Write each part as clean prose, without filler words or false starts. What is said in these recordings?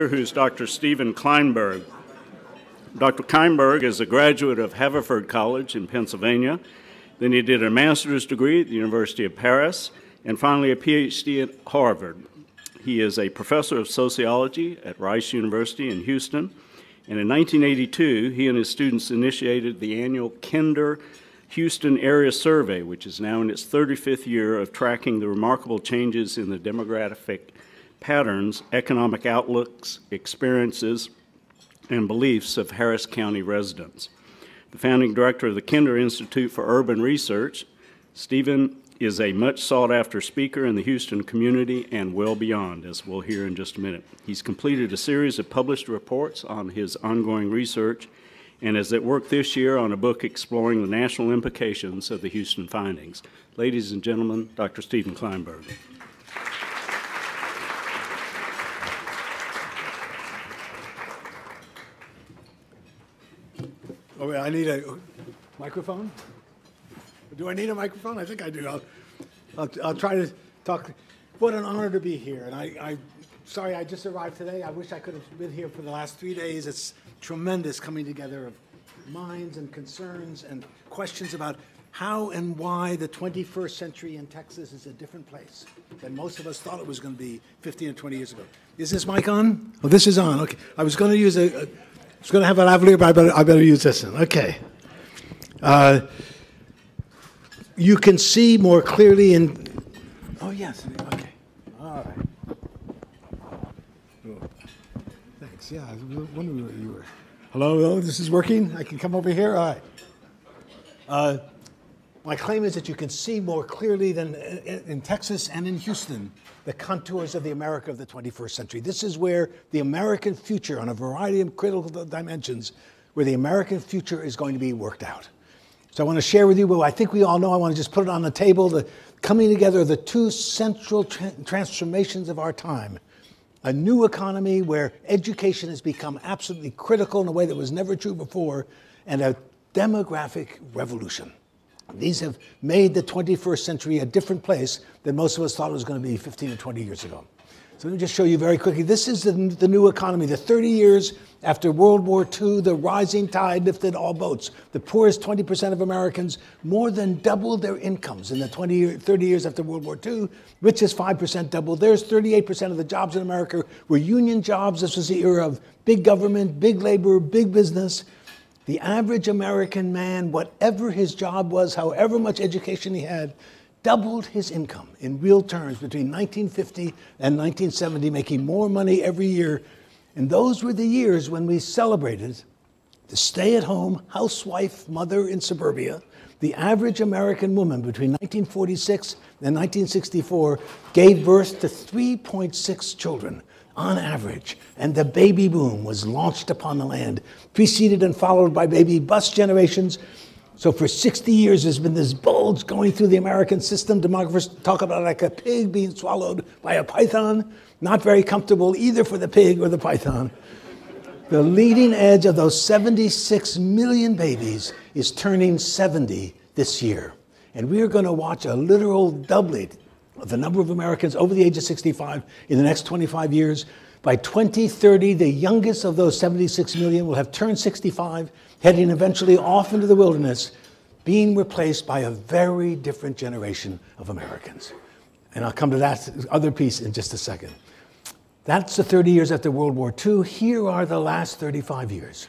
Who's Dr. Stephen Klineberg. Dr. Klineberg is a graduate of Haverford College in Pennsylvania. Then he did a master's degree at the University of Paris, and finally a Ph.D. at Harvard. He is a professor of sociology at Rice University in Houston, and in 1982, he and his students initiated the annual Kinder Houston Area Survey, which is now in its 35th year of tracking the remarkable changes in the demographic patterns, economic outlooks, experiences, and beliefs of Harris County residents. The founding director of the Kinder Institute for Urban Research, Stephen is a much sought-after speaker in the Houston community and well beyond, as we'll hear in just a minute. He's completed a series of published reports on his ongoing research and is at work this year on a book exploring the national implications of the Houston findings. Ladies and gentlemen, Dr. Stephen Klineberg. Oh, I need a microphone? Do I need a microphone? I think I do. I'll try to talk. What an honor to be here. And I'm sorry I just arrived today. I wish I could have been here for the last 3 days. It's tremendous coming together of minds and concerns and questions about how and why the 21st century in Texas is a different place than most of us thought it was going to be 15 or 20 years ago. Is this mic on? Oh, this is on. Okay. I was going to use I was going to have a lavalier, but I better use this one. Okay. You can see more clearly in... Oh, yes. Okay. All right. Oh. Thanks. Yeah, I was wondering where you were. Hello, this is working? I can come over here? All right. My claim is that you can see more clearly than in Texas and in Houston the contours of the America of the 21st century. This is where the American future, on a variety of critical dimensions, where the American future is going to be worked out. So I want to share with you, well, I think we all know, I want to just put it on the table, the coming together of the two central transformations of our time. A new economy where education has become absolutely critical in a way that was never true before, and a demographic revolution. These have made the 21st century a different place than most of us thought it was going to be 15 or 20 years ago. So let me just show you very quickly. This is the new economy. The 30 years after World War II, the rising tide lifted all boats. The poorest 20% of Americans more than doubled their incomes in the 30 years after World War II. Richest 5% doubled theirs. 38% of the jobs in America were union jobs. This was the era of big government, big labor, big business. The average American man, whatever his job was, however much education he had, doubled his income in real terms between 1950 and 1970, making more money every year. And those were the years when we celebrated the stay-at-home housewife mother in suburbia. The average American woman between 1946 and 1964 gave birth to 3.6 children on average, and the baby boom was launched upon the land, preceded and followed by baby bust generations. So for 60 years, there's been this bulge going through the American system. Demographers talk about it like a pig being swallowed by a python. Not very comfortable either for the pig or the python. The leading edge of those 76 million babies is turning 70 this year. And we are going to watch a literal doubling of the number of Americans over the age of 65 in the next 25 years. By 2030, the youngest of those 76 million will have turned 65, heading eventually off into the wilderness, being replaced by a very different generation of Americans. And I'll come to that other piece in just a second. That's the 30 years after World War II. Here are the last 35 years.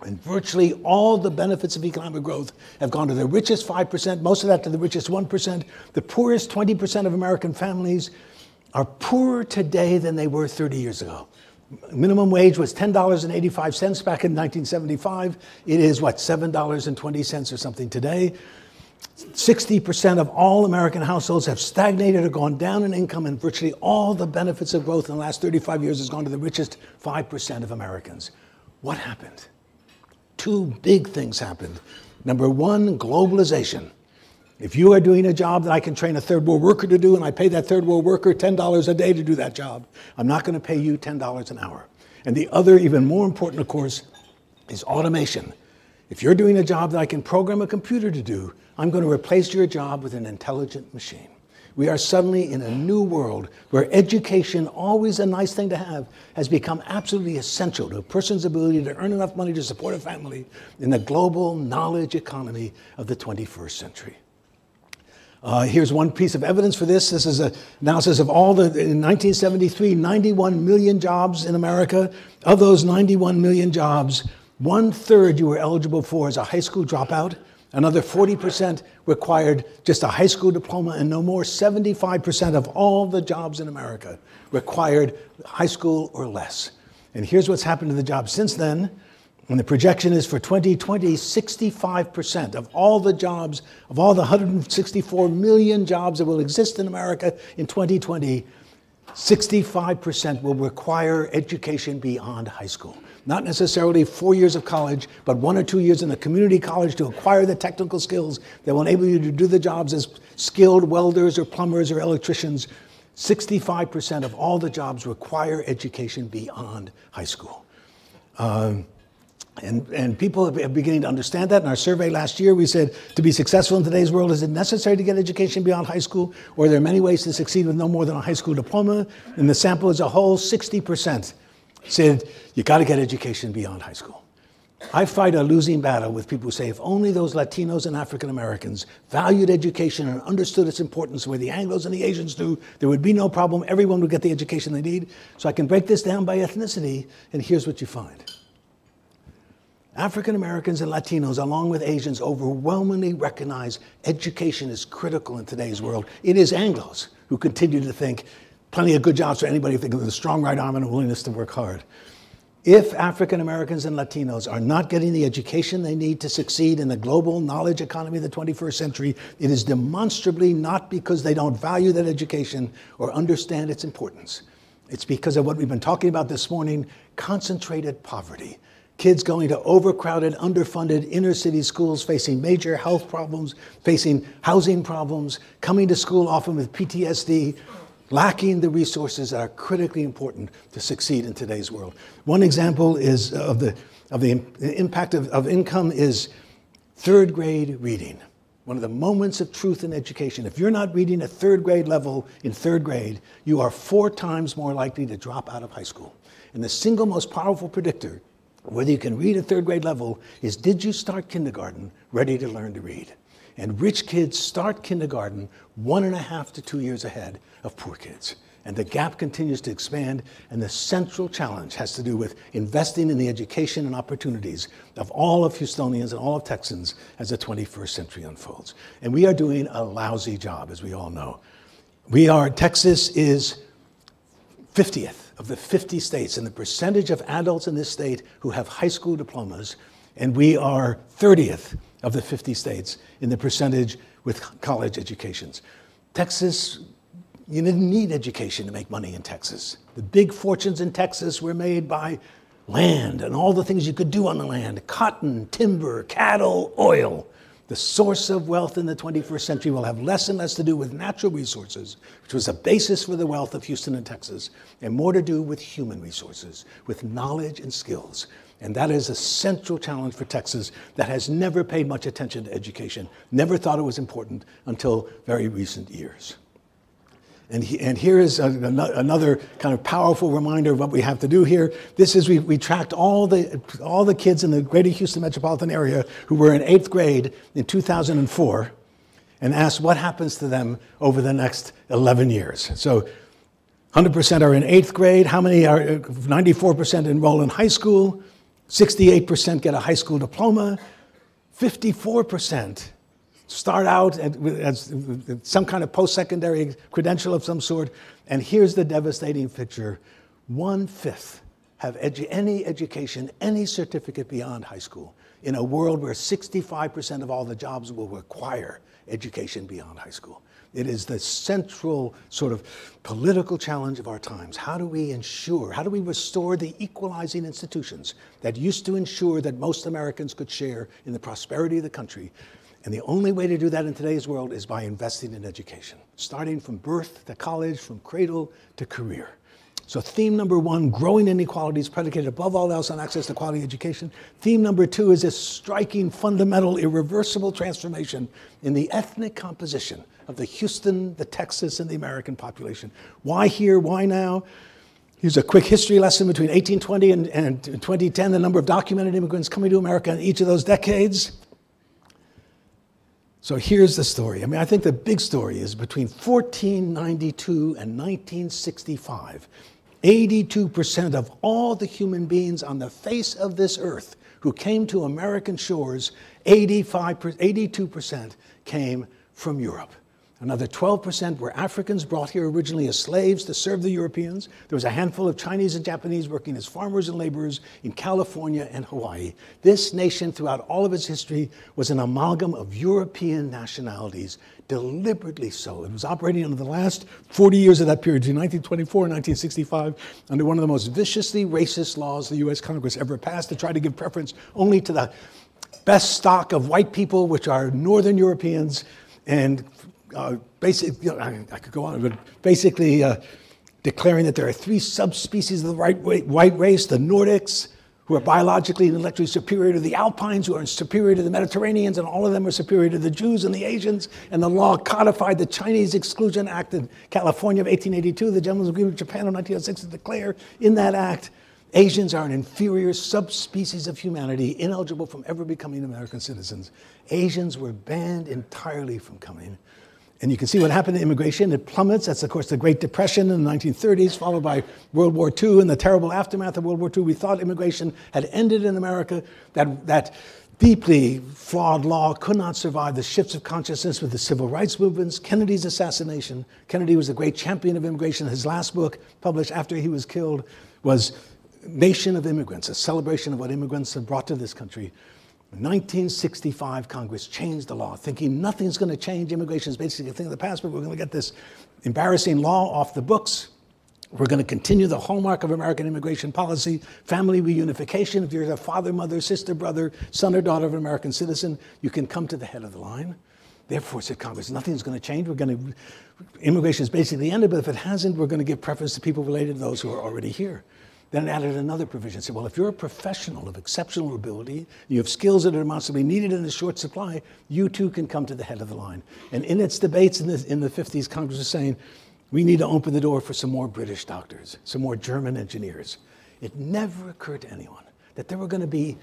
And virtually all the benefits of economic growth have gone to the richest 5%, most of that to the richest 1%. The poorest 20% of American families are poorer today than they were 30 years ago. Minimum wage was $10.85 back in 1975. It is, what, $7.20 or something today. 60% of all American households have stagnated or gone down in income, and virtually all the benefits of growth in the last 35 years has gone to the richest 5% of Americans. What happened? Two big things happened. Number one, globalization. If you are doing a job that I can train a third world worker to do, and I pay that third world worker $10 a day to do that job, I'm not going to pay you $10 an hour. And the other, even more important, of course, is automation. If you're doing a job that I can program a computer to do, I'm going to replace your job with an intelligent machine. We are suddenly in a new world where education, always a nice thing to have, has become absolutely essential to a person's ability to earn enough money to support a family in the global knowledge economy of the 21st century. Here's one piece of evidence for this. This is an analysis of all the, in 1973, 91 million jobs in America. Of those 91 million jobs, 1/3 you were eligible for as a high school dropout. Another 40% required just a high school diploma and no more. 75% of all the jobs in America required high school or less. And here's what's happened to the jobs since then. And the projection is for 2020, 65% of all the jobs, of all the 164 million jobs that will exist in America in 2020, 65% will require education beyond high school. Not necessarily 4 years of college, but 1 or 2 years in a community college to acquire the technical skills that will enable you to do the jobs as skilled welders or plumbers or electricians. 65% of all the jobs require education beyond high school. And people are beginning to understand that. In our survey last year, we said, to be successful in today's world, is it necessary to get education beyond high school? Or are there many ways to succeed with no more than a high school diploma? And the sample as a whole, 60% said, you got to get education beyond high school. I fight a losing battle with people who say, if only those Latinos and African Americans valued education and understood its importance the way the Anglos and the Asians do, there would be no problem. Everyone would get the education they need. So I can break this down by ethnicity, and here's what you find. African Americans and Latinos, along with Asians, overwhelmingly recognize education is critical in today's world. It is Anglos who continue to think plenty of good jobs for anybody with a strong right arm and a willingness to work hard. If African Americans and Latinos are not getting the education they need to succeed in the global knowledge economy of the 21st century, it is demonstrably not because they don't value that education or understand its importance. It's because of what we've been talking about this morning, concentrated poverty. Kids going to overcrowded, underfunded inner city schools, facing major health problems, facing housing problems, coming to school often with PTSD, lacking the resources that are critically important to succeed in today's world. One example is of the impact of income is third grade reading. One of the moments of truth in education. If you're not reading at third grade level in third grade, you are 4 times more likely to drop out of high school. And the single most powerful predictor whether you can read at third grade level is, did you start kindergarten ready to learn to read? And rich kids start kindergarten 1.5 to 2 years ahead of poor kids. And the gap continues to expand, and the central challenge has to do with investing in the education and opportunities of all of Houstonians and all of Texans as the 21st century unfolds. And we are doing a lousy job, as we all know. Texas is 50th of the 50 states in the percentage of adults in this state who have high school diplomas, and we are 30th of the 50 states in the percentage with college educations. Texas, you didn't need education to make money in Texas. The big fortunes in Texas were made by land and all the things you could do on the land: cotton, timber, cattle, oil. The source of wealth in the 21st century will have less and less to do with natural resources, which was a basis for the wealth of Houston and Texas, and more to do with human resources, with knowledge and skills. And that is a central challenge for Texas that has never paid much attention to education, never thought it was important until very recent years. And here is another kind of powerful reminder of what we have to do here. This is, we tracked all the kids in the greater Houston metropolitan area who were in 8th grade in 2004 and asked what happens to them over the next 11 years. So 100% are in 8th grade. How many are, 94% enroll in high school, 68% get a high school diploma, 54% start out as some kind of post-secondary credential of some sort. And here's the devastating picture. 1/5 have any education, any certificate beyond high school, in a world where 65% of all the jobs will require education beyond high school. It is the central sort of political challenge of our times. How do we restore the equalizing institutions that used to ensure that most Americans could share in the prosperity of the country? And the only way to do that in today's world is by investing in education, starting from birth to college, from cradle to career. So theme number 1, growing inequalities predicated above all else on access to quality education. Theme number 2 is this striking, fundamental, irreversible transformation in the ethnic composition of the Houston, the Texas, and the American population. Why here? Why now? Here's a quick history lesson between 1820 and 2010, the number of documented immigrants coming to America in each of those decades. So here's the story. I mean, I think the big story is between 1492 and 1965, 82% of all the human beings on the face of this earth who came to American shores, 82% came from Europe. Another 12% were Africans brought here originally as slaves to serve the Europeans. There was a handful of Chinese and Japanese working as farmers and laborers in California and Hawaii. This nation, throughout all of its history, was an amalgam of European nationalities, deliberately so. It was operating under the last 40 years of that period, between 1924 and 1965, under one of the most viciously racist laws the U.S. Congress ever passed to try to give preference only to the best stock of white people, which are Northern Europeans, and basically, I could go on, but basically declaring that there are three subspecies of the white race: the Nordics, who are biologically and intellectually superior to the Alpines, who are superior to the Mediterraneans, and all of them are superior to the Jews and the Asians. And the law codified the Chinese Exclusion Act in California of 1882, the Gentleman's Agreement of Japan of 1906 to declare in that act, Asians are an inferior subspecies of humanity, ineligible from ever becoming American citizens. Asians were banned entirely from coming. And you can see what happened to immigration. It plummets. That's, of course, the Great Depression in the 1930s, followed by World War II and the terrible aftermath of World War II. We thought immigration had ended in America, that deeply flawed law could not survive the shifts of consciousness with the civil rights movements, Kennedy's assassination. Kennedy was a great champion of immigration. His last book, published after he was killed, was Nation of Immigrants, a celebration of what immigrants have brought to this country. In 1965, Congress changed the law, thinking nothing's going to change. Immigration is basically a thing of the past, but we're going to get this embarrassing law off the books. We're going to continue the hallmark of American immigration policy, family reunification. If you're a father, mother, sister, brother, son or daughter of an American citizen, you can come to the head of the line. Therefore, said Congress, nothing's going to change. Immigration is basically ended, but if it hasn't, we're going to give preference to people related to those who are already here. Then it added another provision. It said, well, if you're a professional of exceptional ability, you have skills that are demonstrably needed in a short supply, you too can come to the head of the line. And in its debates in the 50s, Congress was saying, we need to open the door for some more British doctors, some more German engineers. It never occurred to anyone that there were going to be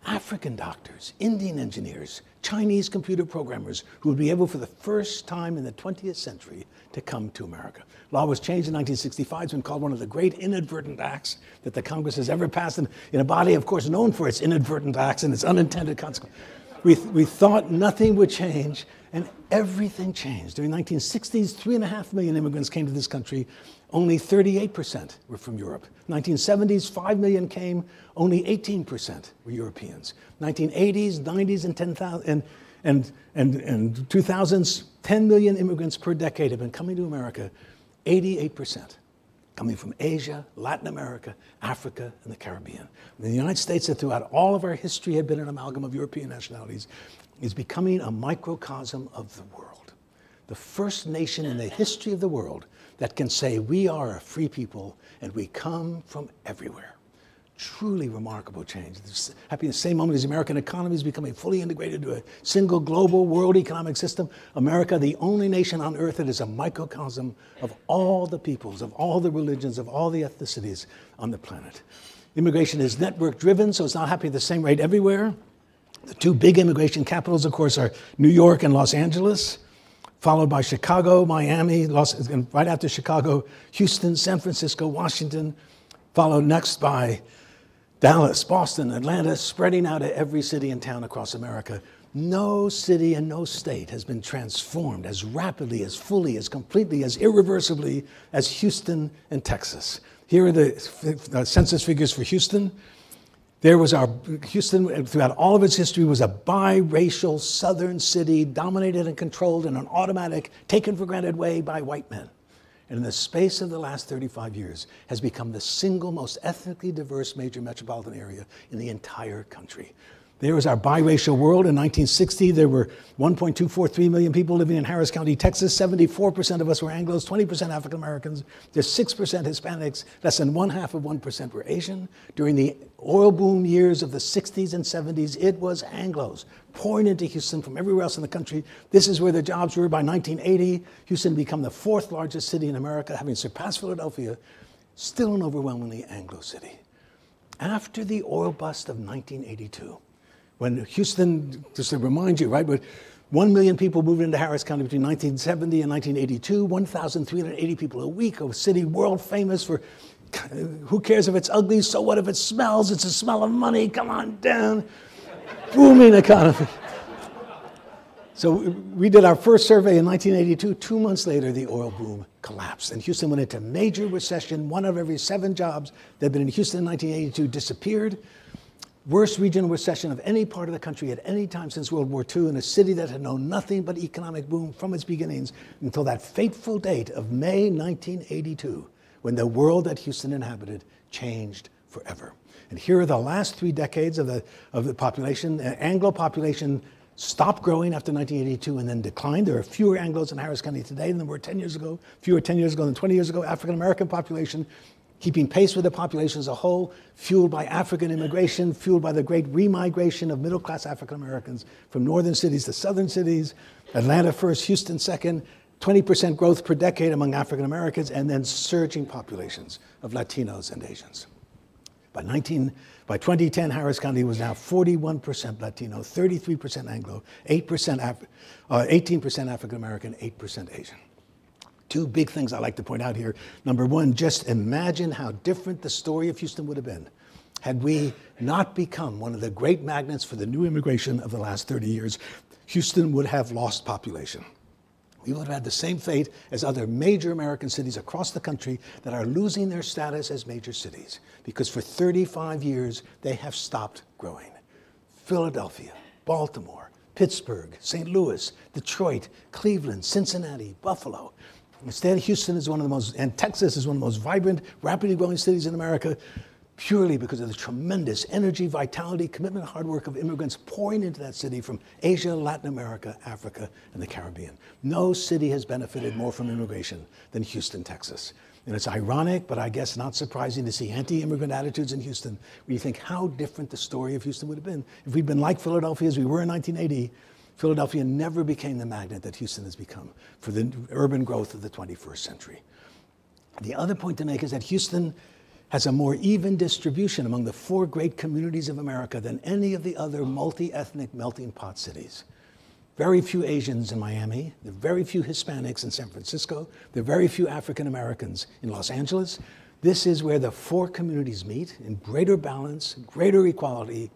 African doctors, Indian engineers, Chinese computer programmers who would be able for the first time in the 20th century to come to America. Law was changed in 1965. It's been called one of the great inadvertent acts that the Congress has ever passed in a body, of course, known for its inadvertent acts and its unintended consequences. We thought nothing would change, and everything changed. During the 1960s, 3.5 million immigrants came to this country. Only 38% were from Europe. 1970s, 5 million came. Only 18% were Europeans. 1980s, 90s, and 2000s, 10 million immigrants per decade have been coming to America. 88% coming from Asia, Latin America, Africa, and the Caribbean. The United States, that throughout all of our history had been an amalgam of European nationalities, is becoming a microcosm of the world. The first nation in the history of the world that can say we are a free people and we come from everywhere. Truly remarkable change. This happening at the same moment as the American economy is becoming fully integrated into a single global world economic system. America, the only nation on earth that is a microcosm of all the peoples, of all the religions, of all the ethnicities on the planet. Immigration is network driven, so it's not happening at the same rate everywhere. The two big immigration capitals, of course, are New York and Los Angeles, followed by Chicago, Miami, and right after Chicago, Houston, San Francisco, Washington, followed next by Dallas, Boston, Atlanta, spreading out to every city and town across America. No city and no state has been transformed as rapidly, as fully, as completely, as irreversibly as Houston and Texas. Here are the census figures for Houston. Houston, throughout all of its history, was a biracial southern city dominated and controlled in an automatic, taken for granted way by white men. And in the space of the last 35 years, has become the single most ethnically diverse major metropolitan area in the entire country. There was our biracial world. In 1960, there were 1.243 million people living in Harris County, Texas. 74% of us were Anglos, 20% African Americans. There's 6% Hispanics. Less than 0.5% were Asian. During the oil boom years of the 60s and 70s, it was Anglos pouring into Houston from everywhere else in the country. This is where the jobs were. By 1980, Houston had become the 4th largest city in America, having surpassed Philadelphia, still an overwhelmingly Anglo city. After the oil bust of 1982, when Houston, just to remind you, right, but 1 million people moved into Harris County between 1970 and 1982, 1,380 people a week, a city world famous for, who cares if it's ugly, so what if it smells, it's a smell of money, come on down, booming economy. So we did our first survey in 1982. 2 months later, the oil boom collapsed, and Houston went into major recession. 1 out of every 7 jobs that had been in Houston in 1982 disappeared. Worst regional recession of any part of the country at any time since World War II, in a city that had known nothing but economic boom from its beginnings until that fateful date of May 1982, when the world that Houston inhabited changed forever. And here are the last 3 decades of the population. The Anglo population stopped growing after 1982 and then declined. There are fewer Anglos in Harris County today than there were 10 years ago, fewer 10 years ago than 20 years ago. African-American population keeping pace with the population as a whole, fueled by African immigration, fueled by the great remigration of middle-class African Americans from northern cities to southern cities, Atlanta first, Houston second, 20% growth per decade among African Americans, and then surging populations of Latinos and Asians. By 2010, Harris County was now 41% Latino, 33% Anglo, 18% African American, 8% Asian. 2 big things I like to point out here. Number 1, just imagine how different the story of Houston would have been had we not become one of the great magnets for the new immigration of the last 30 years. Houston would have lost population. We would have had the same fate as other major American cities across the country that are losing their status as major cities, because for 35 years they have stopped growing. Philadelphia, Baltimore, Pittsburgh, St. Louis, Detroit, Cleveland, Cincinnati, Buffalo. Instead, Houston is one of the most, and Texas is one of the most vibrant, rapidly growing cities in America, purely because of the tremendous energy, vitality, commitment, and hard work of immigrants pouring into that city from Asia, Latin America, Africa, and the Caribbean. No city has benefited more from immigration than Houston, Texas. And it's ironic, but I guess not surprising to see anti-immigrant attitudes in Houston, where you think how different the story of Houston would have been. If we'd been like Philadelphia as we were in 1980, Philadelphia never became the magnet that Houston has become for the urban growth of the 21st century. The other point to make is that Houston has a more even distribution among the 4 great communities of America than any of the other multi-ethnic melting pot cities. Very few Asians in Miami, there are very few Hispanics in San Francisco, there are very few African Americans in Los Angeles. This is where the 4 communities meet in greater balance, greater equality,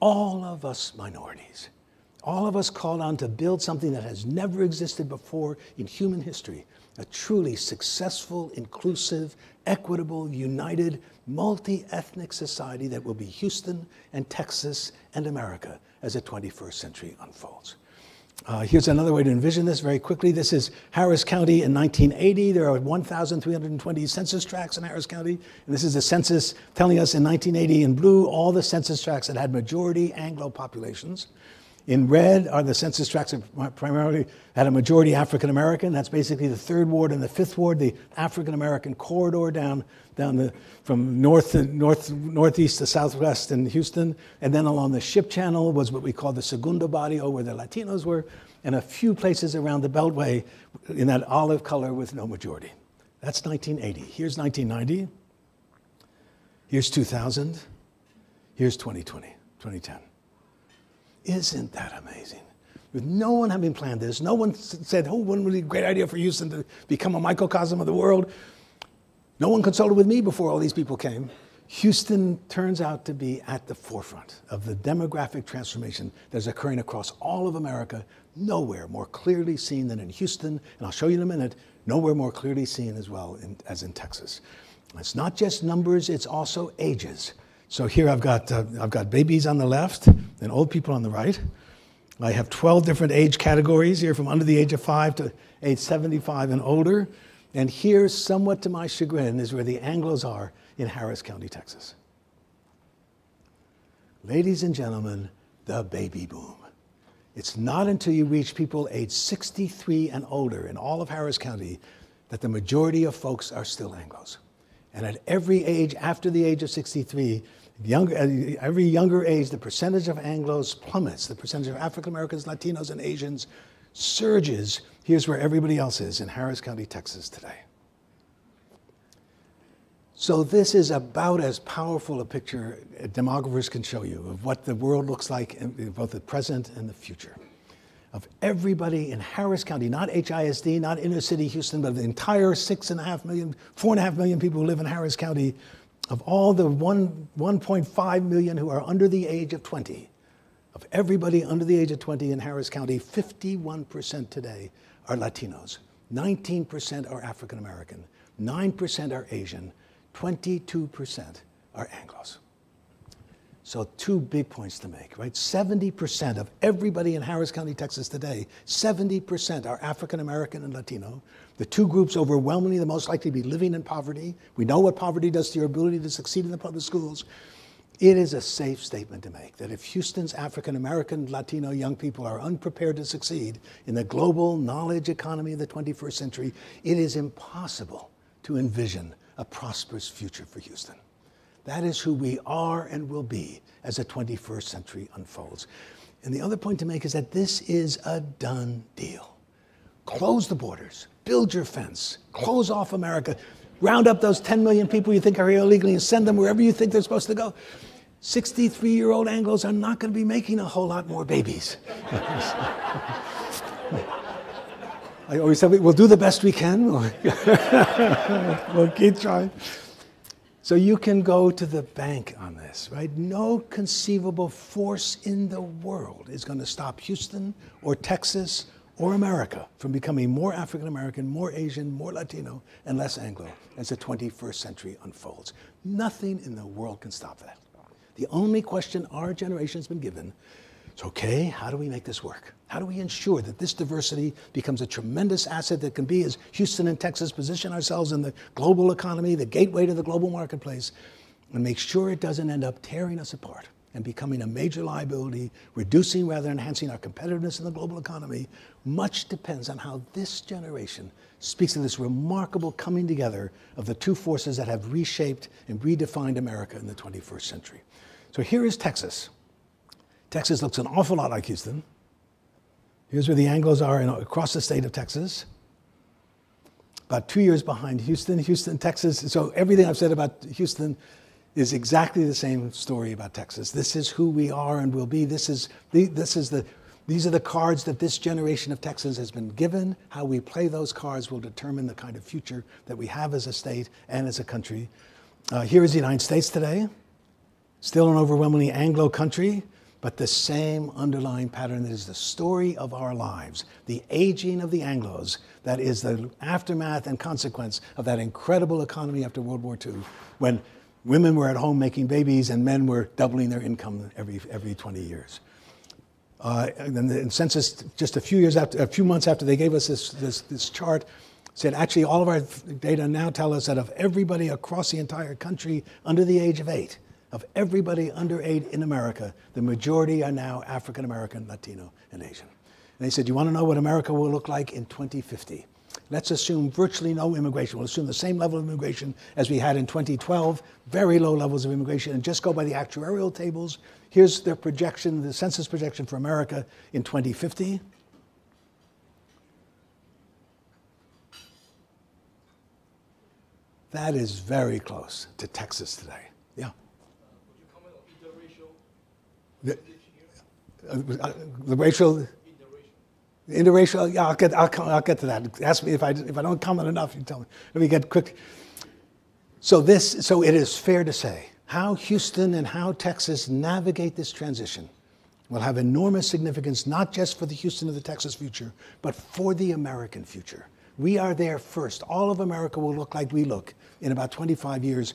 all of us minorities. All of us called on to build something that has never existed before in human history, a truly successful, inclusive, equitable, united, multi-ethnic society that will be Houston and Texas and America as the 21st century unfolds. Here's another way to envision this very quickly. This is Harris County in 1980. There are 1,320 census tracts in Harris County. And this is a census telling us in 1980 in blue all the census tracts that had majority Anglo populations. In red are the census tracts that primarily had a majority African American. That's basically the 3rd Ward and the 5th Ward, the African American corridor down from northeast to southwest in Houston. And then along the ship channel was what we call the Segundo Barrio, where the Latinos were, and a few places around the Beltway in that olive color with no majority. That's 1980. Here's 1990. Here's 2000. Here's 2020, 2010. Isn't that amazing? With no one having planned this, no one said, oh, wouldn't it be a great idea for Houston to become a microcosm of the world? No one consulted with me before all these people came. Houston turns out to be at the forefront of the demographic transformation that's occurring across all of America, nowhere more clearly seen than in Houston, and I'll show you in a minute, nowhere more clearly seen as well as in Texas. It's not just numbers, it's also ages. So here I've got babies on the left and old people on the right. I have 12 different age categories here from under the age of 5 to age 75 and older. And here, somewhat to my chagrin, is where the Anglos are in Harris County, Texas. Ladies and gentlemen, the baby boom. It's not until you reach people age 63 and older in all of Harris County that the majority of folks are still Anglos. And at every age after the age of 63, every younger age, the percentage of Anglos plummets. The percentage of African Americans, Latinos, and Asians surges. Here's where everybody else is, in Harris County, Texas today. So this is about as powerful a picture demographers can show you of what the world looks like in both the present and the future. Of everybody in Harris County, not HISD, not inner city Houston, but the entire 4.5 million people who live in Harris County, of all the 1.5 million who are under the age of 20, of everybody under the age of 20 in Harris County, 51% today are Latinos, 19% are African American, 9% are Asian, 22% are Anglos. So 2 big points to make, right? 70% of everybody in Harris County, Texas today, 70% are African American and Latino. The 2 groups overwhelmingly the most likely to be living in poverty. We know what poverty does to your ability to succeed in the public schools. It is a safe statement to make that if Houston's African American, Latino young people are unprepared to succeed in the global knowledge economy of the 21st century, it is impossible to envision a prosperous future for Houston. That is who we are and will be as the 21st century unfolds. And the other point to make is that this is a done deal. Close the borders, build your fence, close off America, round up those 10 million people you think are here illegally and send them wherever you think they're supposed to go. 63-year-old Anglos are not going to be making a whole lot more babies. I always say, we'll do the best we can. We'll keep trying. So you can go to the bank on this, right? No conceivable force in the world is going to stop Houston or Texas or America from becoming more African American, more Asian, more Latino, and less Anglo as the 21st century unfolds. Nothing in the world can stop that. The only question our generation has been given is, okay, how do we make this work? How do we ensure that this diversity becomes a tremendous asset that can be, as Houston and Texas position ourselves in the global economy, the gateway to the global marketplace, and make sure it doesn't end up tearing us apart and becoming a major liability, reducing rather than enhancing our competitiveness in the global economy? Much depends on how this generation speaks to this remarkable coming together of the 2 forces that have reshaped and redefined America in the 21st century. So here is Texas. Texas looks an awful lot like Houston. Here's where the Anglos are across the state of Texas. About 2 years behind Houston, Texas. So everything I've said about Houston is exactly the same story about Texas. This is who we are and will be. These are the cards that this generation of Texans has been given. How we play those cards will determine the kind of future that we have as a state and as a country. Here is the United States today. Still an overwhelmingly Anglo country, but the same underlying pattern that is the story of our lives, the aging of the Anglos, that is the aftermath and consequence of that incredible economy after World War II, when women were at home making babies and men were doubling their income every 20 years. And the census, just a few months after they gave us this chart, said actually all of our data now tell us that of everybody across the entire country under the age of 8, of everybody under 8 in America, the majority are now African American, Latino, and Asian. And they said, you want to know what America will look like in 2050? Let's assume virtually no immigration. We'll assume the same level of immigration as we had in 2012, very low levels of immigration, and just go by the actuarial tables. Here's their projection, the census projection for America in 2050. That is very close to Texas today. Yeah. The racial, interracial. Yeah, I'll get to that. Ask me if I don't comment enough. You tell me. Let me get quick. So it is fair to say how Houston and how Texas navigate this transition will have enormous significance, not just for the Houston of the Texas future, but for the American future. We are there first. All of America will look like we look in about 25 years.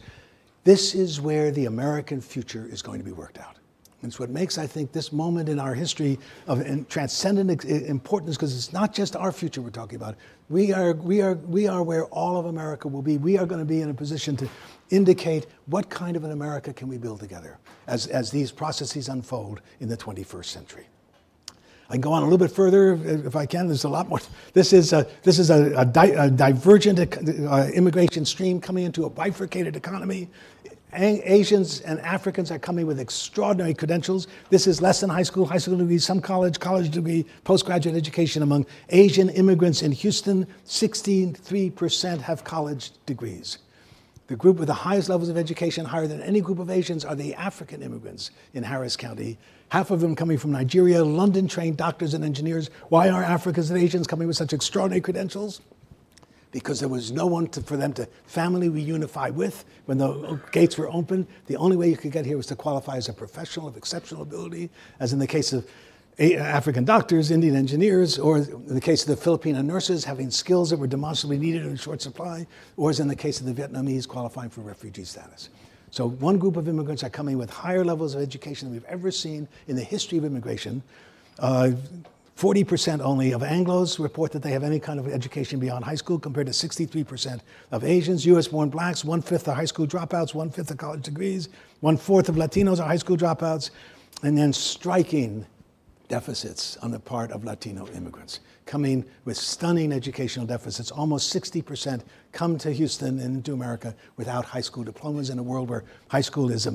This is where the American future is going to be worked out. And it's what makes, I think, this moment in our history of transcendent importance, because it's not just our future we're talking about. We are where all of America will be. We are going to be in a position to indicate what kind of an America can we build together as these processes unfold in the 21st century. I can go on a little bit further if I can. There's a lot more. This is a divergent immigration stream coming into a bifurcated economy. Asians and Africans are coming with extraordinary credentials. This is less than high school degree, some college degree, postgraduate education. Among Asian immigrants in Houston, 63% have college degrees. The group with the highest levels of education, higher than any group of Asians, are the African immigrants in Harris County. Half of them coming from Nigeria, London-trained doctors and engineers. Why are Africans and Asians coming with such extraordinary credentials? Because there was no one for them to family reunify with when the gates were open. The only way you could get here was to qualify as a professional of exceptional ability, as in the case of African doctors, Indian engineers, or in the case of the Filipino nurses having skills that were demonstrably needed in short supply, or as in the case of the Vietnamese qualifying for refugee status. So one group of immigrants are coming with higher levels of education than we've ever seen in the history of immigration. 40% only of Anglos report that they have any kind of education beyond high school, compared to 63% of Asians. US-born blacks, 1/5 are high school dropouts, 1/5 are college degrees, 1/4 of Latinos are high school dropouts, and then striking deficits on the part of Latino immigrants, coming with stunning educational deficits. Almost 60% come to Houston and into America without high school diplomas, in a world where high school is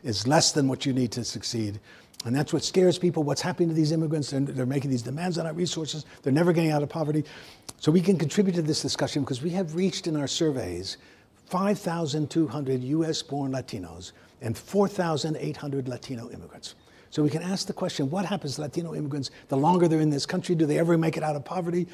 is less than what you need to succeed. And that's what scares people. What's happening to these immigrants? They're making these demands on our resources. They're never getting out of poverty. So we can contribute to this discussion because we have reached in our surveys 5,200 US-born Latinos and 4,800 Latino immigrants. So we can ask the question, what happens to Latino immigrants the longer they're in this country? Do they ever make it out of poverty?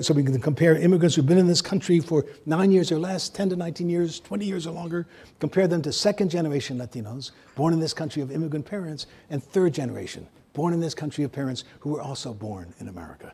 So we can compare immigrants who've been in this country for 9 years or less, 10 to 19 years, 20 years or longer, compare them to second-generation Latinos born in this country of immigrant parents, and third generation, born in this country of parents who were also born in America.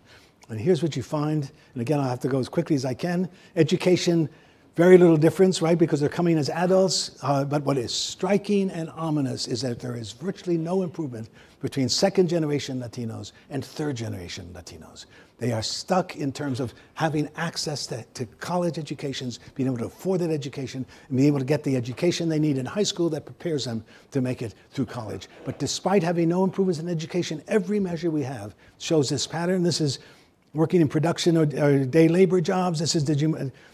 And here's what you find, and again, I'll have to go as quickly as I can. Education, very little difference, right, because they're coming as adults. But what is striking and ominous is that there is virtually no improvement between second-generation Latinos and third-generation Latinos. They are stuck in terms of having access to college educations, being able to afford that education, and being able to get the education they need in high school that prepares them to make it through college. But despite having no improvements in education, every measure we have shows this pattern. This is working in production or day labor jobs. This is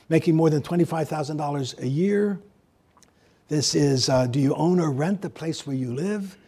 making more than $25,000 a year. This is, do you own or rent the place where you live?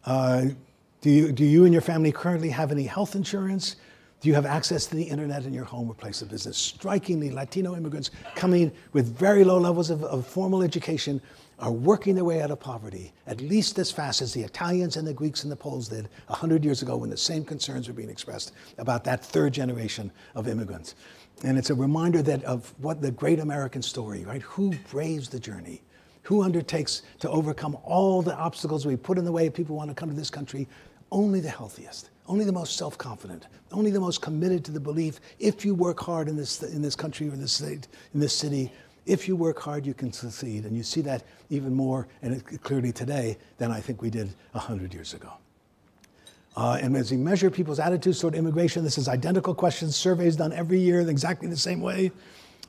Do you and your family currently have any health insurance? Do you have access to the internet in your home or place of business? Strikingly, Latino immigrants coming with very low levels of formal education are working their way out of poverty at least as fast as the Italians and the Greeks and the Poles did 100 years ago, when the same concerns were being expressed about that third generation of immigrants. And it's a reminder that of what the great American story, right? Who braves the journey? Who undertakes to overcome all the obstacles we put in the way of people who want to come to this country? Only the healthiest, only the most self-confident, only the most committed to the belief, if you work hard in this country or in this state, in this city, if you work hard, you can succeed. And you see that even more, and clearly today, than I think we did 100 years ago. And as we measure people's attitudes toward immigration, this is identical questions, surveys done every year in exactly the same way.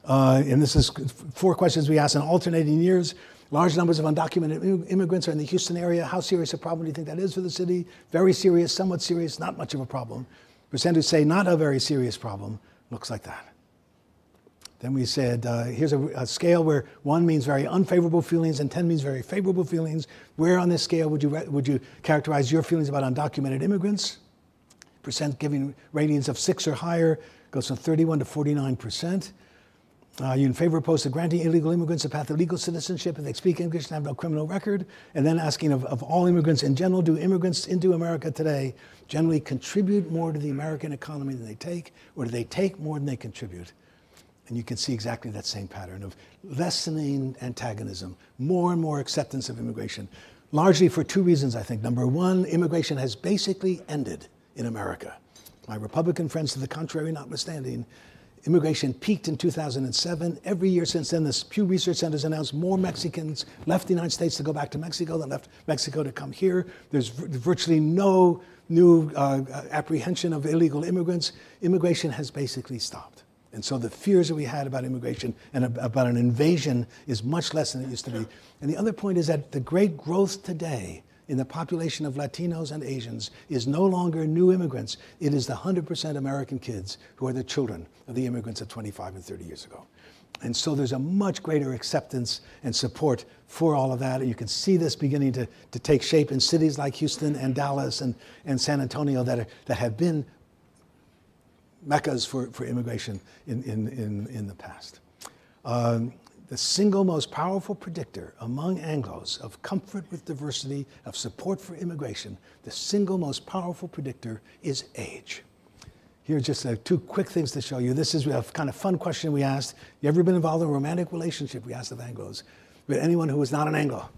And this is 4 questions we ask in alternating years. Large numbers of undocumented immigrants are in the Houston area. How serious a problem do you think that is for the city? Very serious, somewhat serious, not much of a problem. Percentages say not a very serious problem. Looks like that. Then we said, here's a scale where 1 means very unfavorable feelings and 10 means very favorable feelings. Where on this scale would you characterize your feelings about undocumented immigrants? Percent giving ratings of 6 or higher goes from 31 to 49%. You in favor opposed to granting illegal immigrants a path to legal citizenship if they speak English and have no criminal record. And then asking of all immigrants in general, do immigrants into America today generally contribute more to the American economy than they take, or do they take more than they contribute? And you can see exactly that same pattern of lessening antagonism, more and more acceptance of immigration, largely for 2 reasons, I think. Number 1, immigration has basically ended in America. My Republican friends to the contrary notwithstanding, immigration peaked in 2007. Every year since then, the Pew Research Center has announced more Mexicans left the United States to go back to Mexico than left Mexico to come here. There's virtually no new apprehension of illegal immigrants. Immigration has basically stopped. And so the fears that we had about immigration and about an invasion is much less than it used to be. And the other point is that the great growth today in the population of Latinos and Asians is no longer new immigrants. It is the 100% American kids who are the children of the immigrants of 25 and 30 years ago. And so there's a much greater acceptance and support for all of that. And you can see this beginning to take shape in cities like Houston and Dallas and San Antonio that have been meccas for immigration in the past. The single most powerful predictor among Anglos of comfort with diversity, of support for immigration, the single most powerful predictor is age. Here are just two quick things to show you. This is a kind of fun question we asked. You ever been involved in a romantic relationship, we asked of Anglos, with anyone who was not an Anglo?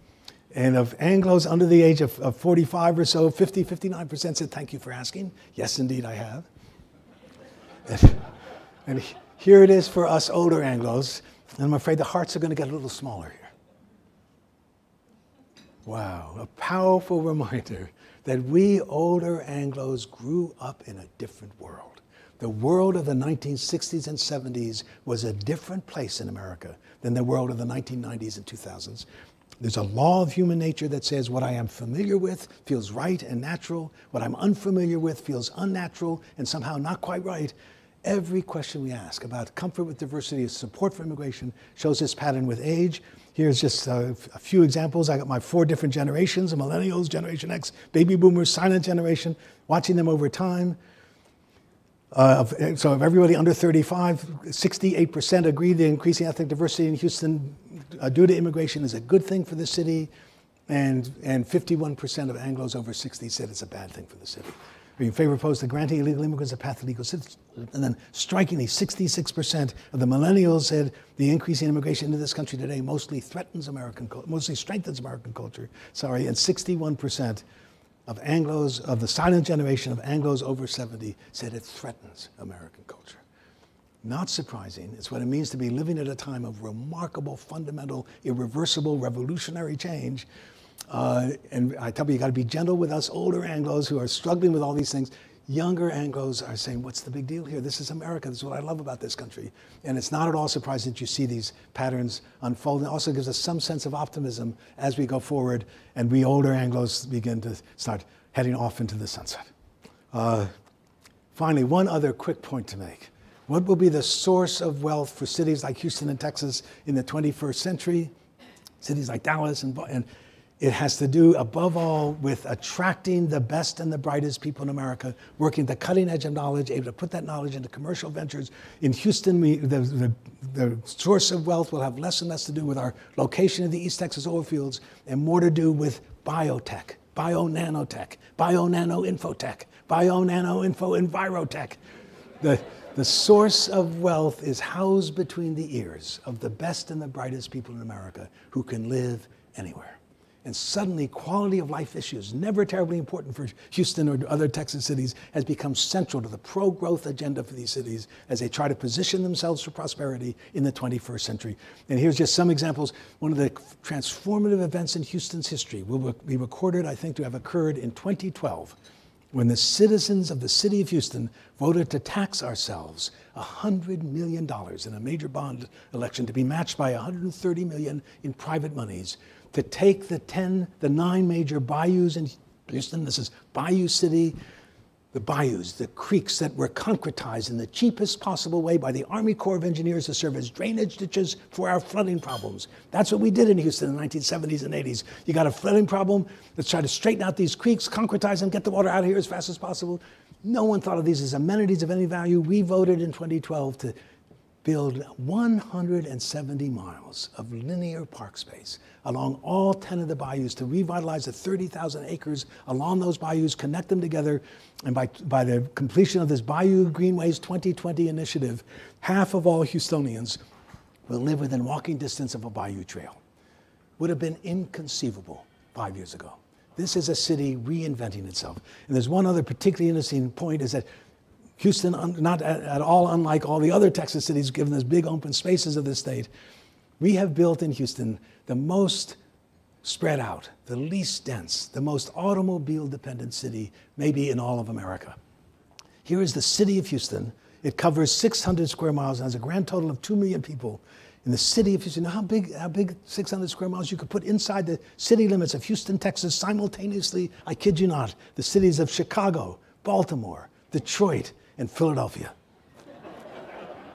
And of Anglos under the age of 45 or so, 59% said, thank you for asking. Yes, indeed, I have. And here it is for us older Anglos, and I'm afraid the hearts are going to get a little smaller here. Wow, a powerful reminder that we older Anglos grew up in a different world. The world of the 1960s and 70s was a different place in America than the world of the 1990s and 2000s. There's a law of human nature that says what I am familiar with feels right and natural. What I'm unfamiliar with feels unnatural and somehow not quite right. Every question we ask about comfort with diversity, support for immigration, shows this pattern with age. Here's just a few examples. I got my 4 different generations, the millennials, Generation X, baby boomers, silent generation, watching them over time. So of everybody under 35, 68% agree the increasing ethnic diversity in Houston due to immigration is a good thing for the city, and 51% of Anglos over 60 said it's a bad thing for the city. Are you in favor of opposed to granting illegal immigrants a path to legal citizenship? And then strikingly, 66% of the millennials said the increasing immigration into this country today mostly strengthens American culture, sorry, and 61% of Anglos, of the silent generation of Anglos over 70, said it threatens American culture. Not surprising. It's what it means to be living at a time of remarkable, fundamental, irreversible, revolutionary change. And I tell you, you got to be gentle with us older Anglos who are struggling with all these things. Younger Anglos are saying, what's the big deal here? This is America. This is what I love about this country. And it's not at all surprising that you see these patterns unfold. It also gives us some sense of optimism as we go forward and we older Anglos begin to start heading off into the sunset. Finally, one other quick point to make. What will be the source of wealth for cities like Houston and Texas in the 21st century? Cities like Dallas and it has to do, above all, with attracting the best and the brightest people in America, working the cutting edge of knowledge, able to put that knowledge into commercial ventures. In Houston, the source of wealth will have less and less to do with our location in the East Texas oil fields and more to do with biotech, bio-nanotech, bio-nano-infotech, bio-nano-info-envirotech. The source of wealth is housed between the ears of the best and the brightest people in America who can live anywhere. And suddenly, quality of life issues, never terribly important for Houston or other Texas cities, has become central to the pro-growth agenda for these cities as they try to position themselves for prosperity in the 21st century. And here's just some examples. One of the transformative events in Houston's history will be recorded, I think, to have occurred in 2012, when the citizens of the city of Houston voted to tax ourselves $100 million in a major bond election to be matched by $130 million in private monies, to take the 9 major bayous in Houston, this is Bayou City, the bayous, the creeks that were concretized in the cheapest possible way by the Army Corps of Engineers to serve as drainage ditches for our flooding problems. That's what we did in Houston in the 1970s and 80s. You got a flooding problem, let's try to straighten out these creeks, concretize them, get the water out of here as fast as possible. No one thought of these as amenities of any value. We voted in 2012 to build 170 miles of linear park space along all 10 of the bayous to revitalize the 30,000 acres along those bayous, connect them together, and by the completion of this Bayou Greenways 2020 initiative, half of all Houstonians will live within walking distance of a bayou trail. Would have been inconceivable 5 years ago. This is a city reinventing itself. And there's one other particularly interesting point is that Houston, not at all unlike all the other Texas cities, given those big open spaces of the state, we have built in Houston the most spread out, the least dense, the most automobile-dependent city maybe in all of America. Here is the city of Houston It covers 600 square miles and has a grand total of 2 million people in the city of Houston. You know how big 600 square miles you could put inside the city limits of Houston, Texas, simultaneously, I kid you not, the cities of Chicago, Baltimore, Detroit, and Philadelphia.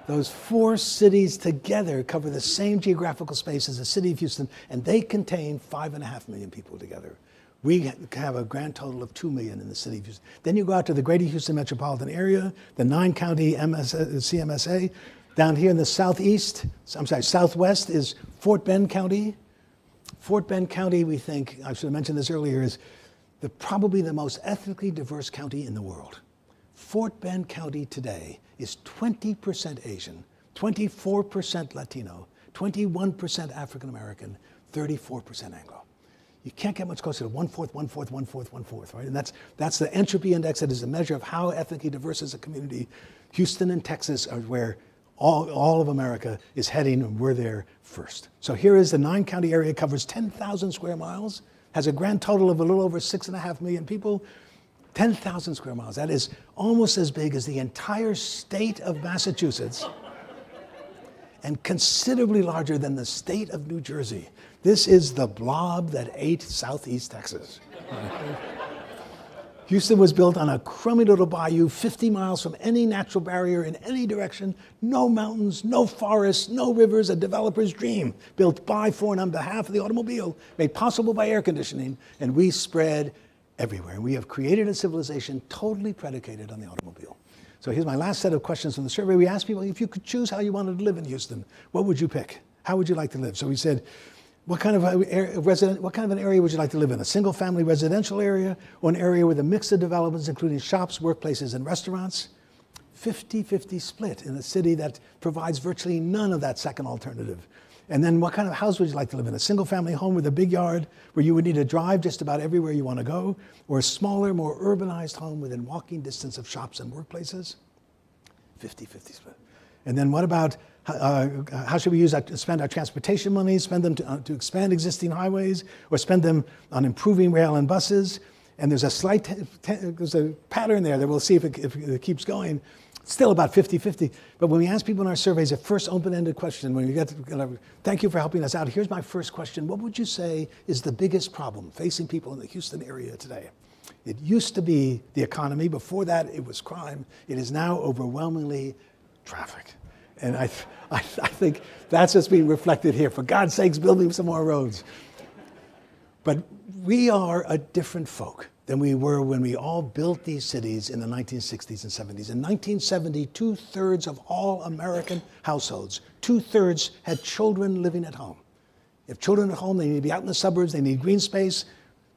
Those 4 cities together cover the same geographical space as the city of Houston, and they contain 5.5 million people together. We have a grand total of 2 million in the city of Houston. Then you go out to the greater Houston metropolitan area, the 9-county CMSA. Down here in the southwest is Fort Bend County. Fort Bend County, we think, I should have mentioned this earlier, is probably the most ethnically diverse county in the world. Fort Bend County today is 20% Asian, 24% Latino, 21% African American, 34% Anglo. You can't get much closer to 1/4, 1/4, 1/4, 1/4, right? And that's the entropy index. That is a measure of how ethnically diverse is a community. Houston and Texas are where all of America is heading, and we're there first. So here is the 9-county area, covers 10,000 square miles, has a grand total of a little over 6.5 million people. 10,000 square miles. That is almost as big as the entire state of Massachusetts and considerably larger than the state of New Jersey. This is the blob that ate Southeast Texas. Houston was built on a crummy little bayou 50 miles from any natural barrier in any direction. No mountains, no forests, no rivers, a developer's dream. Built by, for, and on behalf of the automobile, made possible by air conditioning, and we spread everywhere. And we have created a civilization totally predicated on the automobile. So here's my last set of questions from the survey. We asked people, if you could choose how you wanted to live in Houston, what would you pick? How would you like to live? So we said, what kind of an area would you like to live in? A single-family residential area or an area with a mix of developments, including shops, workplaces, and restaurants? 50-50 split in a city that provides virtually none of that second alternative. And then what kind of house would you like to live in? A single-family home with a big yard where you would need to drive just about everywhere you want to go, or a smaller, more urbanized home within walking distance of shops and workplaces? 50-50 split. And then what about how should we spend our transportation money, spend them to expand existing highways, or spend them on improving rail and buses? And there's a pattern there that we'll see if it keeps going. It's still about 50-50. But when we ask people in our surveys, a first open-ended question, when you get to, thank you for helping us out. Here's my first question. What would you say is the biggest problem facing people in the Houston area today? It used to be the economy. Before that, it was crime. It is now overwhelmingly traffic. And I think that's just being reflected here. For God's sakes, building some more roads. But we are a different folk than we were when we all built these cities in the 1960s and 70s. In 1970, 2/3 of all American households, 2/3 had children living at home. If children at home, they need to be out in the suburbs, they need green space.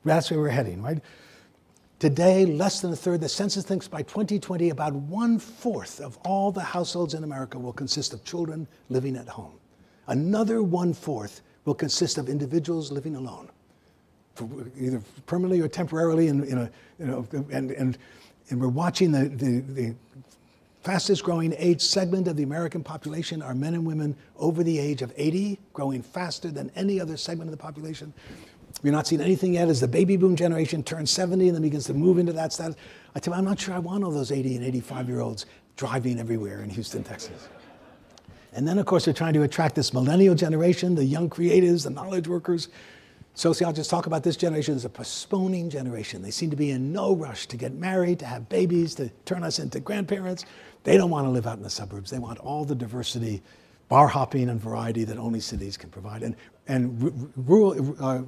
That's where we're heading, right? Today, less than a third. The census thinks by 2020, about 1/4 of all the households in America will consist of children living at home. Another 1/4 will consist of individuals living alone, either permanently or temporarily. And we're watching the fastest growing age segment of the American population are men and women over the age of 80, growing faster than any other segment of the population. We're not seeing anything yet as the baby boom generation turns 70 and then begins to move into that status. I tell you, I'm not sure I want all those 80 and 85-year-olds driving everywhere in Houston, Texas. And then, of course, they're trying to attract this millennial generation, the young creatives, the knowledge workers. Sociologists talk about this generation as a postponing generation. They seem to be in no rush to get married, to have babies, to turn us into grandparents. They don't want to live out in the suburbs. They want all the diversity, bar hopping, and variety that only cities can provide. And rural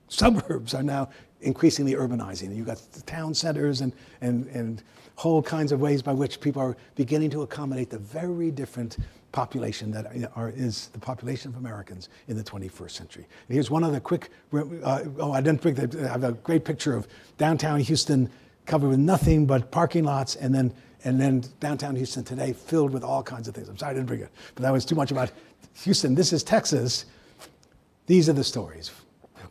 suburbs are now increasingly urbanizing. You've got the town centers and whole kinds of ways by which people are beginning to accommodate the very different population that is the population of Americans in the 21st century. And here's one other quick, I have a great picture of downtown Houston covered with nothing but parking lots, and then downtown Houston today filled with all kinds of things. I'm sorry I didn't bring it, but that was too much about Houston. This is Texas. These are the stories.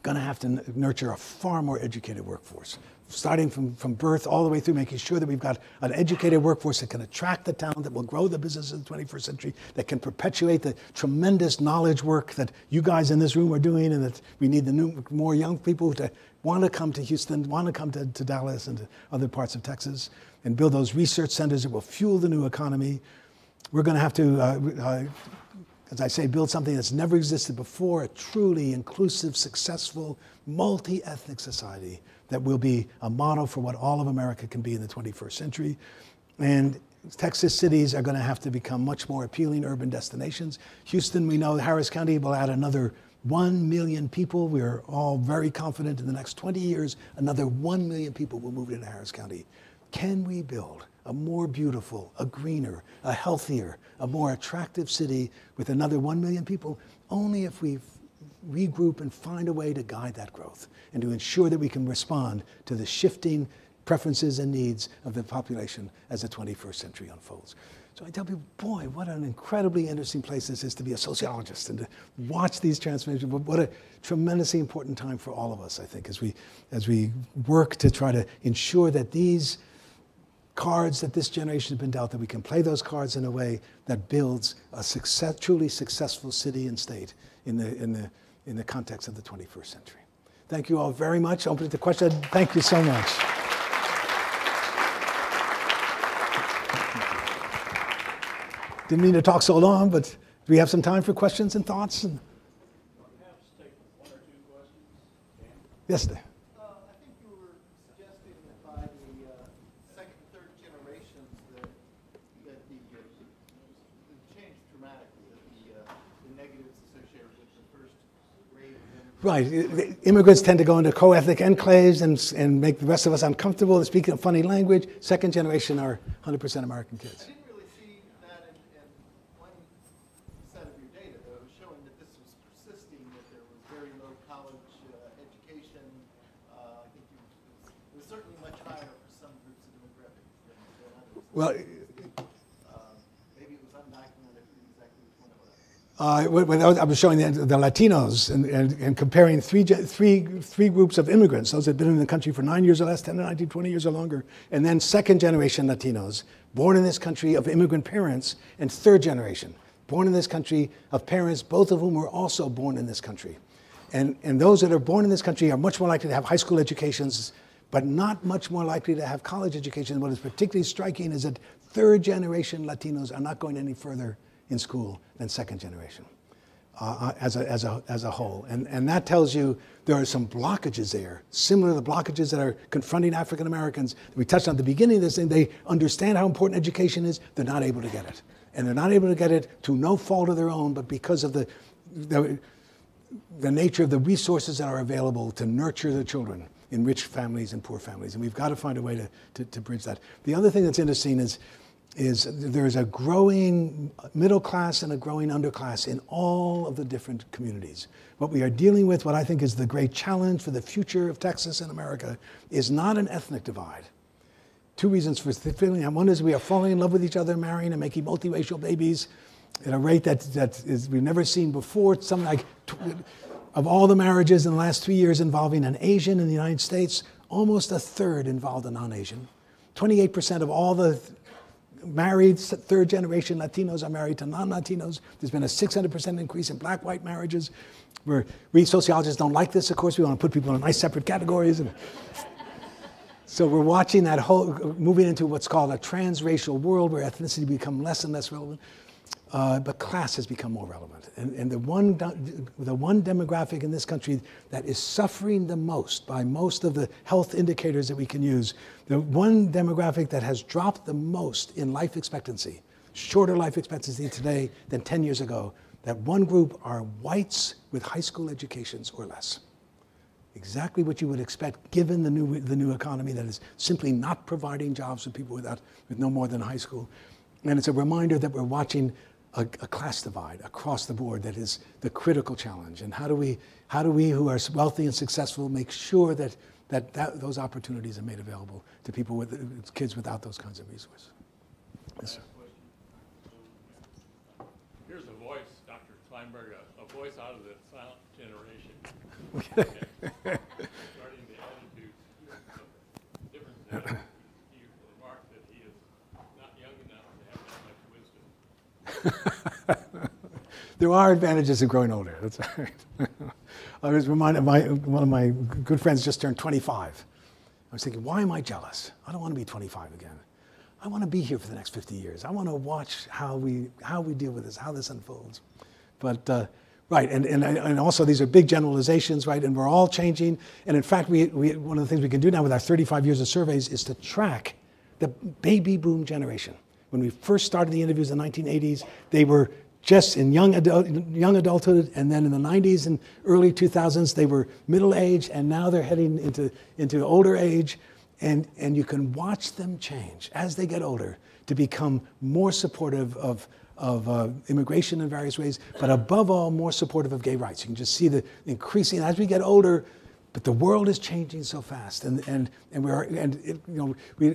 going to have to nurture a far more educated workforce, starting from birth all the way through, making sure that we've got an educated workforce that can attract the talent, that will grow the business of the 21st century, that can perpetuate the tremendous knowledge work that you guys in this room are doing, and that we need more young people to want to come to Houston, want to come to Dallas and to other parts of Texas, and build those research centers that will fuel the new economy. We're going to have to, as I say, build something that's never existed before, a truly inclusive, successful, multi-ethnic society that will be a model for what all of America can be in the 21st century. And Texas cities are going to have to become much more appealing urban destinations. Houston, we know Harris County will add another 1 million people. We're all very confident in the next 20 years, another 1 million people will move into Harris County. Can we build a more beautiful, a greener, a healthier, a more attractive city with another 1 million people? Only if we regroup and find a way to guide that growth and to ensure that we can respond to the shifting preferences and needs of the population as the 21st century unfolds. So I tell people, boy, what an incredibly interesting place this is to be a sociologist and to watch these transformations. What a tremendously important time for all of us, I think, as we work to try to ensure that these cards that this generation has been dealt, that we can play those cards in a way that builds a truly successful city and state in the context of the 21st century. Thank you all very much. Open it to questions. Thank you so much. Didn't mean to talk so long, but do we have some time for questions and thoughts? Perhaps take one or two questions. Yes, sir. I think you were suggesting that by the second and third generations that the changed dramatically, that the negatives associated with the first wave of immigrants. Right. Immigrants tend to go into co-ethnic enclaves and make the rest of us uncomfortable. They're speaking a funny language. Second generation are 100% American kids. I didn't really see that in one set of your data, though, showing that this was persisting, that there was very low college education. I think it was certainly much higher for some groups of demographics than others. Well, maybe it was undocumented exactly which one it was. I was showing the Latinos and comparing three groups of immigrants, those that had been in the country for 9 years or less, 10 to 19, 20 years or longer, and then second generation Latinos, born in this country of immigrant parents, and third generation, born in this country of parents, both of whom were also born in this country. And those that are born in this country are much more likely to have high school educations, but not much more likely to have college education. What is particularly striking is that third generation Latinos are not going any further in school than second generation as a whole. And that tells you there are some blockages there, similar to the blockages that are confronting African Americans. We touched on at the beginning of this thing. They understand how important education is. They're not able to get it. And they're not able to get it to no fault of their own, but because of the nature of the resources that are available to nurture the children in rich families and poor families. And we've got to find a way to bridge that. The other thing that's interesting is there's a growing middle class and a growing underclass in all of the different communities. What we are dealing with, what I think is the great challenge for the future of Texas and America, is not an ethnic divide. Two reasons for feeling that. One is we are falling in love with each other, marrying and making multiracial babies at a rate that we've never seen before. Something like, of all the marriages in the last 3 years involving an Asian in the United States, almost a third involved a non-Asian. 28% of all the married third generation Latinos are married to non-Latinos. There's been a 600% increase in black-white marriages. We sociologists don't like this, of course. We want to put people in nice separate categories. So we're watching that whole, moving into what's called a transracial world where ethnicity become less and less relevant. But class has become more relevant. And the one demographic in this country that is suffering the most by most of the health indicators that we can use, the one demographic that has dropped the most in life expectancy, shorter life expectancy today than 10 years ago, that one group are whites with high school educations or less. Exactly what you would expect given the new economy that is simply not providing jobs for people with no more than high school. And it's a reminder that we're watching a class divide across the board that is the critical challenge. And how do we who are wealthy and successful make sure that those opportunities are made available to people with kids without those kinds of resources? Yes, sir. Here's a voice, Dr. Klineberg, a voice out of the silent generation. There are advantages of growing older. That's right. I was reminded of one of my good friends just turned 25. I was thinking, why am I jealous? I don't want to be 25 again. I want to be here for the next 50 years. I want to watch how we deal with this, how this unfolds. But right, and also these are big generalizations, right? And we're all changing. And in fact, one of the things we can do now with our 35 years of surveys is to track the baby boom generation. When we first started the interviews in the 1980s, they were just in young adulthood, and then in the 90s and early 2000s, they were middle-aged, and now they're heading into older age. And you can watch them change as they get older to become more supportive of immigration in various ways, but above all, more supportive of gay rights. You can just see the increasing as we get older. But the world is changing so fast, we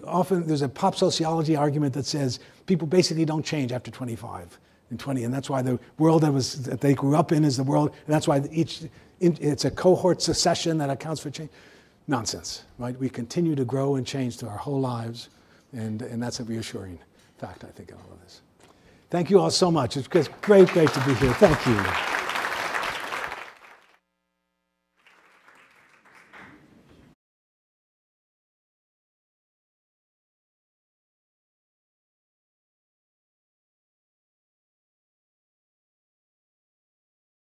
often there's a pop sociology argument that says people basically don't change after 25 and 20, and that's why the world that they grew up in is the world, and that's why it's a cohort succession that accounts for change. Nonsense, right? We continue to grow and change through our whole lives, and that's a reassuring fact, I think, in all of this. Thank you all so much. It's great to be here. Thank you.